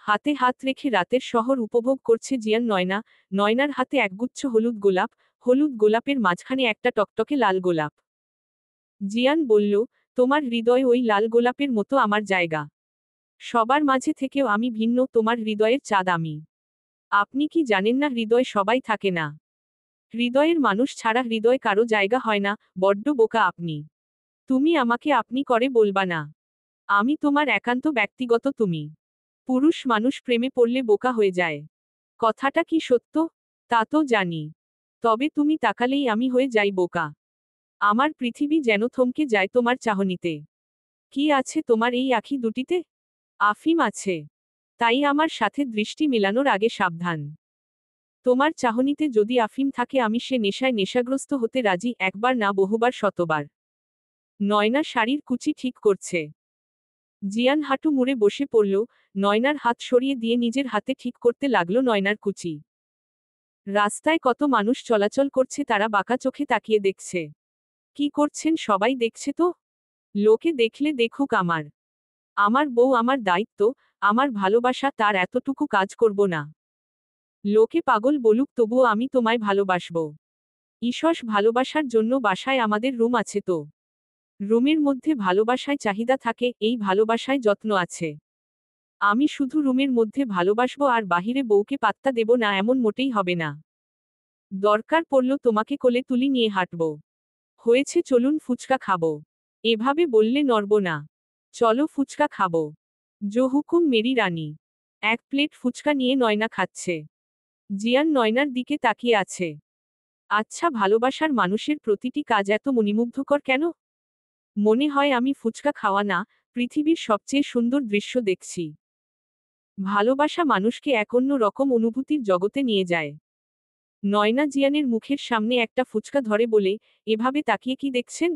হাতে হাত রেখে রাতের শহর উপভোগ করছে জিয়ান। নয়নার হাতে একগুচ্ছ হলুদ গোলাপ, হলুদ গোলাপের মাঝখানে একটা টকটকে লাল গোলাপ। জিয়ান বলল, তোমার হৃদয় ওই লাল গোলাপের মতো আমার জায়গা। সবার মাঝে থেকেও আমি ভিন্ন, তোমার হৃদয়ের চাঁদ আমি। আপনি কি জানেন না, হৃদয় সবাই থাকে না। হৃদয়ের মানুষ ছাড়া হৃদয় কারো জায়গা হয় না। বড্ড বোকা আপনি। তুমি আমাকে আপনি করে বলবা না। আমি তোমার একান্ত ব্যক্তিগত তুমি। পুরুষ মানুষ প্রেমে পড়লে বোকা হয়ে যায়। কথাটা কি সত্য? তা তো জানি। তবে তুমি তাকালেই আমি হয়ে যাই বোকা। আমার পৃথিবী যেন থমকে যায় তোমার চাহনিতে। কি আছে তোমার এই আঁখি দুটিতে? আফিম আছে। তাই আমার সাথে দৃষ্টি মেলানোর আগে সাবধান। তোমার চাহনিতে যদি আফিম থাকে, আমি সে নেশায় নেশাগ্রস্ত হতে রাজি, একবার না বহুবার শতবার। নয়না শাড়ির কুচি ঠিক করছে। জিয়ান হাঁটু মুড়ে বসে পড়ল, নয়নার হাত সরিয়ে দিয়ে নিজের হাতে ঠিক করতে লাগলো নয়নার কুচি। রাস্তায় কত মানুষ চলাচল করছে, তারা বাঁকা চোখে তাকিয়ে দেখছে। কি করছেন সবাই দেখছে তো। লোকে দেখলে দেখুক, আমার আমার বউ, আমার দায়িত্ব, আমার ভালোবাসা, তার এতটুকু কাজ করব না। লোকে পাগল বলুক, তবুও আমি তোমায় ভালোবাসব। ঈষৎ ভালোবাসার জন্য বাসায় আমাদের রুম আছে তো। রুমের মধ্যে ভালোবাসায় চাহিদা থাকে, এই ভালোবাসায় যত্ন আছে। আমি শুধু রুমের মধ্যে ভালোবাসবো আর বাহিরে বউকে পাত্তা দেব না, এমন মোটেই হবে না। দরকার পড়ল তোমাকে কোলে তুলি নিয়ে হাঁটব। হয়েছে, চলুন ফুচকা খাবো। এভাবে বললে নড়ব না। চলো ফুচকা খাবো। জো হুকুম মেরি রানী। এক প্লেট ফুচকা নিয়ে নয়না খাচ্ছে। জিয়ান নয়নার দিকে তাকিয়ে আছে। আচ্ছা, ভালোবাসার মানুষের প্রতিটি কাজ এত মণিমুগ্ধকর কেন? মনে হয় আমি ফুচকা খাওয়া না, পৃথিবীর সবচেয়ে সুন্দর দৃশ্য দেখছি। ভালোবাসা মানুষকে এক অন্য রকম অনুভূতির জগতে নিয়ে যায়। নয়না জিয়ানের মুখের সামনে একটা ফুচকা ধরে বলে, এভাবে তাকিয়ে কি দেখছেন?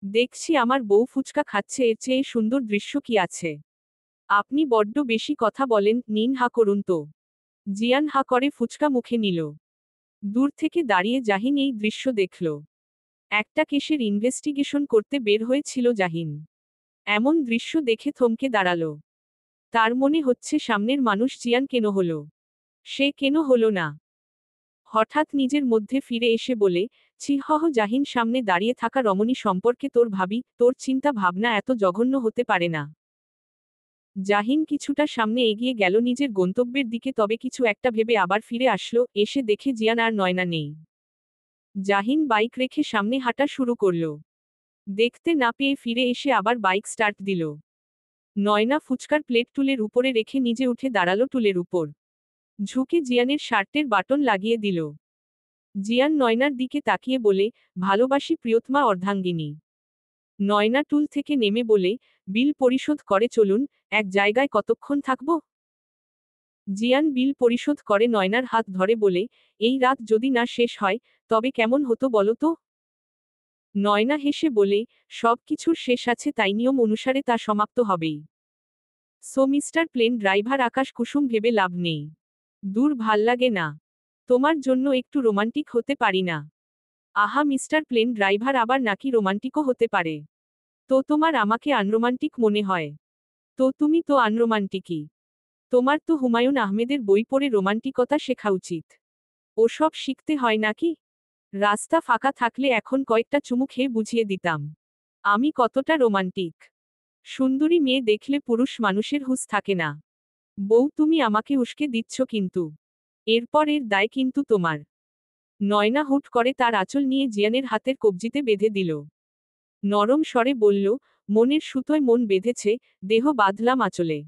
দেখছি আমার বউ ফুচকা খাচ্ছে, এর চেয়ে সুন্দর দৃশ্য কি আছে? আপনি বড্ড বেশি কথা বলেন, নিন হা করুন তো। জিয়ান হা করে ফুচকা মুখে নিল। দূর থেকে দাঁড়িয়ে জাহিন এই দৃশ্য দেখল। একটা কেসের ইনভেস্টিগেশন করতে বের হয়েছিল জাহিন। এমন দৃশ্য দেখে থমকে দাঁড়ালো। তার মনে হচ্ছে, সামনের মানুষ জিয়ান কেন হলো? সে কেন হলো না? হঠাৎ নিজের মধ্যে ফিরে এসে বলে, ছিহহ জাহিন, সামনে দাঁড়িয়ে থাকা রমণী সম্পর্কে তোর ভাবি, তোর চিন্তা ভাবনা এত জঘন্য হতে পারে না। জাহিন কিছুটা সামনে এগিয়ে গেল নিজের গন্তব্যের দিকে, তবে কিছু একটা ভেবে আবার ফিরে আসলো, এসে দেখে জিয়ান আর নয়না নেই। জাহিন বাইক রেখে সামনে হাঁটা শুরু করল। দেখতে না পেয়ে ফিরে এসে আবার বাইক স্টার্ট দিল। নয়না ফুচকার প্লেট টুলের উপরে রেখে নিজে উঠে দাঁড়ালো টুলের উপর। ঝুঁকে জিয়ানের শার্টের বাটন লাগিয়ে দিল। জিয়ান নয়নার দিকে তাকিয়ে বলে, ভালোবাসি প্রিয়তমা অর্ধাঙ্গিনী। নয়না টুল থেকে নেমে বলে, বিল পরিশোধ করে চলুন, এক জায়গায় কতক্ষণ থাকব? জিয়ান বিল পরিশোধ করে নয়নার হাত ধরে বলে, এই রাত যদি না শেষ হয়, তবে কেমন হতো বলো তো? নয়না হেসে বলে, সব কিছুর শেষ আছে, তাই নিয়ম অনুসারে তা সমাপ্ত হবেই। সো মিস্টার প্লেন ড্রাইভার, আকাশ কুসুম ভেবে লাভ নেই। দূর, ভাল্লাগে না। তোমার জন্য একটু রোমান্টিক হতে পারি না? আহা মিস্টার প্লেন ড্রাইভার, আবার নাকি রোমান্টিকও হতে পারে? তো তোমার আমাকে আনরোমান্টিক মনে হয়? তো তুমি তো আনরোমান্টিকই। তোমার তো হুমায়ুন আহমেদের বই পড়ে রোমান্টিকতা শেখা উচিত। ওসব শিখতে হয় নাকি? রাস্তা ফাঁকা থাকলে এখন কয়েকটা চুমু খেয়ে বুঝিয়ে দিতাম আমি কতটা রোমান্টিক। সুন্দরী মেয়ে দেখলে পুরুষ মানুষের হুঁশ থাকে না। বউ, তুমি আমাকে উস্কে দিচ্ছ কিন্তু। এরপর এর দায় কিন্তু তোমার। নয়না হুট করে তার আঁচল নিয়ে জিয়ানের হাতের কবজিতে বেঁধে দিল। নরম স্বরে বলল, মনের সুতোয় মন বেঁধেছে, দেহ বাঁধলাম আঁচলে।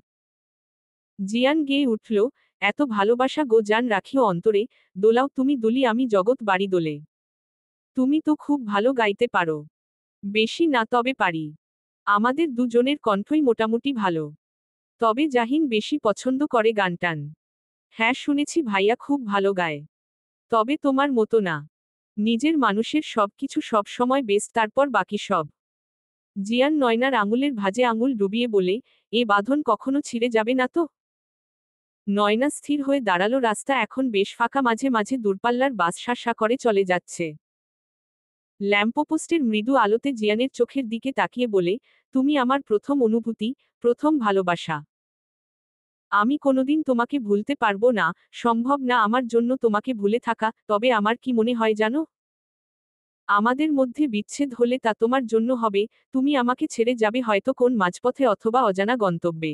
জিয়ান গেয়ে উঠল, এত ভালোবাসা গো জান রাখিও অন্তরে, দোলাও তুমি দুলি, আমি জগৎ বাড়ি দোলে। তুমি তো খুব ভালো গাইতে পারো। বেশি না তবে পারি। আমাদের দুজনের কণ্ঠই মোটামুটি ভালো। তবে জাহিন বেশি পছন্দ করে গানটান। হ্যাঁ শুনেছি ভাইয়া খুব ভালো গায়। তবে তোমার মতো না। নিজের মানুষের সবকিছু সব সময় বেস্ট, তারপর বাকি সব। জিয়ান নয়নার আঙুলের ভাঁজে আঙুল ডুবিয়ে বলে, এ বাঁধন কখনো ছিঁড়ে যাবে না তো? নয়না স্থির হয়ে দাঁড়ালো। রাস্তা এখন বেশ ফাঁকা, মাঝে মাঝে দূরপাল্লার বাস শা করে চলে যাচ্ছে। ল্যাম্পপোস্টের মৃদু আলোতে জিয়ানের চোখের দিকে তাকিয়ে বলে, তুমি আমার প্রথম অনুভূতি, প্রথম ভালোবাসা। আমি কোনোদিন তোমাকে ভুলতে পারবো না, সম্ভব না আমার জন্য তোমাকে ভুলে থাকা, তবে আমার কি মনে হয় জানো? আমাদের মধ্যে বিচ্ছেদ হলে তা তোমার জন্য হবে, তুমি আমাকে ছেড়ে যাবে হয়তো কোন মাঝপথে অথবা অজানা গন্তব্যে।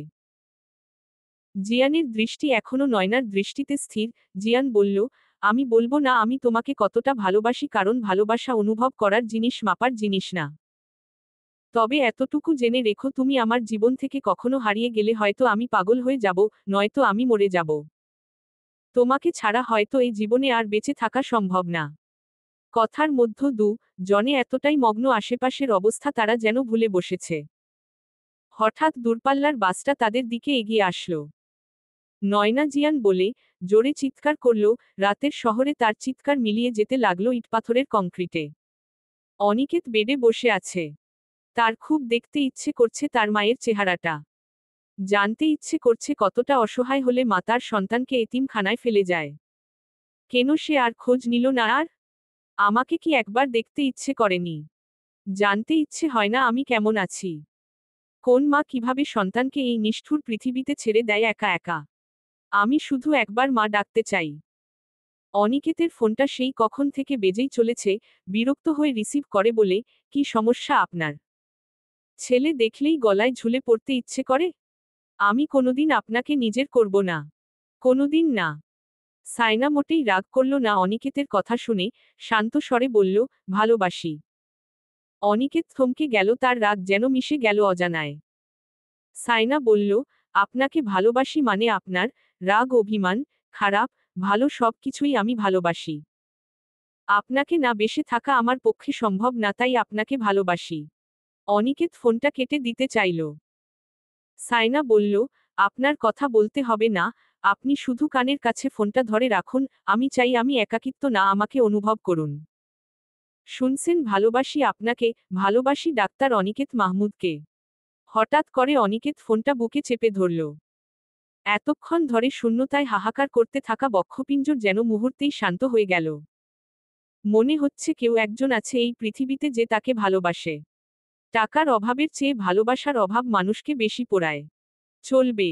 জিয়ানের দৃষ্টি এখনো নয়নার দৃষ্টিতে স্থির। জিয়ান বলল, আমি বলবো না আমি তোমাকে কতটা ভালোবাসি, কারণ ভালোবাসা অনুভব করার জিনিস, মাপার জিনিস না। তবে এতটুকু জেনে রেখো, তুমি আমার জীবন থেকে কখনো হারিয়ে গেলে হয়তো আমি পাগল হয়ে যাব, নয়তো আমি মরে যাব। তোমাকে ছাড়া হয়তো এই জীবনে আর বেঁচে থাকা সম্ভব না। কথার মধ্য জনে এতটাই মগ্ন আশেপাশের অবস্থা, তারা যেন ভুলে বসেছে। হঠাৎ দূরপাল্লার বাসটা তাদের দিকে এগিয়ে আসলো। নয়না জিয়ান বলে জোরে চিৎকার করল, রাতের শহরে তার চিৎকার মিলিয়ে যেতে লাগলো ইটপাথরের কংক্রিটে। অনিকেত বেডে বসে আছে। তার খুব দেখতে ইচ্ছে করছে তার মায়ের চেহারাটা। জানতে ইচ্ছে করছে কতটা অসহায় হলে মা তার সন্তানকে এতিমখানায় ফেলে যায়। কেন সে আর খোঁজ নিল না? আর আমাকে কি একবার দেখতে ইচ্ছে করেনি? জানতে ইচ্ছে হয় না আমি কেমন আছি? কোন মা কিভাবে সন্তানকে এই নিষ্ঠুর পৃথিবীতে ছেড়ে দেয় একা একা? আমি শুধু একবার মা ডাকতে চাই। অনিকেতের ফোনটা সেই কখন থেকে বেজেই চলেছে, বিরক্ত হয়ে রিসিভ করে বলে, কি সমস্যা আপনার? ছেলে দেখলেই গলায় ঝুলে পড়তে ইচ্ছে করে? আমি কোনোদিন আপনাকে নিজের করব না। কোনোদিন না। সায়না মোটেই রাগ করল না অনিকেতের কথা শুনে, শান্ত স্বরে বলল, ভালোবাসি। অনিকেত থমকে গেল, তার রাগ যেন মিশে গেল অজানায়। সায়না বলল, আপনাকে ভালোবাসি মানে আপনার রাগ, অভিমান, খারাপ, ভালো সব কিছুই আমি ভালোবাসি। আপনাকে না বেসে থাকা আমার পক্ষে সম্ভব না, তাই আপনাকে ভালোবাসি। অনিকেত ফোনটা কেটে দিতে চাইল। সায়না বলল, আপনার কথা বলতে হবে না, আপনি শুধু কানের কাছে ফোনটা ধরে রাখুন, আমি চাই আমি একাকিত্ব না আমাকে অনুভব করুন। শুনছেন, ভালোবাসি আপনাকে, ভালোবাসি ডাক্তার অনিকেত মাহমুদকে। হঠাৎ করে অনিকেত ফোনটা বুকে চেপে ধরল। এতক্ষণ ধরে শূন্যতায় হাহাকার করতে থাকা বক্ষপিঞ্জর যেন মুহূর্তেই শান্ত হয়ে গেল। মনে হচ্ছে কেউ একজন আছে এই পৃথিবীতে যে তাকে ভালোবাসে। টাকার অভাবের চেয়ে ভালোবাসার অভাব মানুষকে বেশি পোড়ায়। চলবে।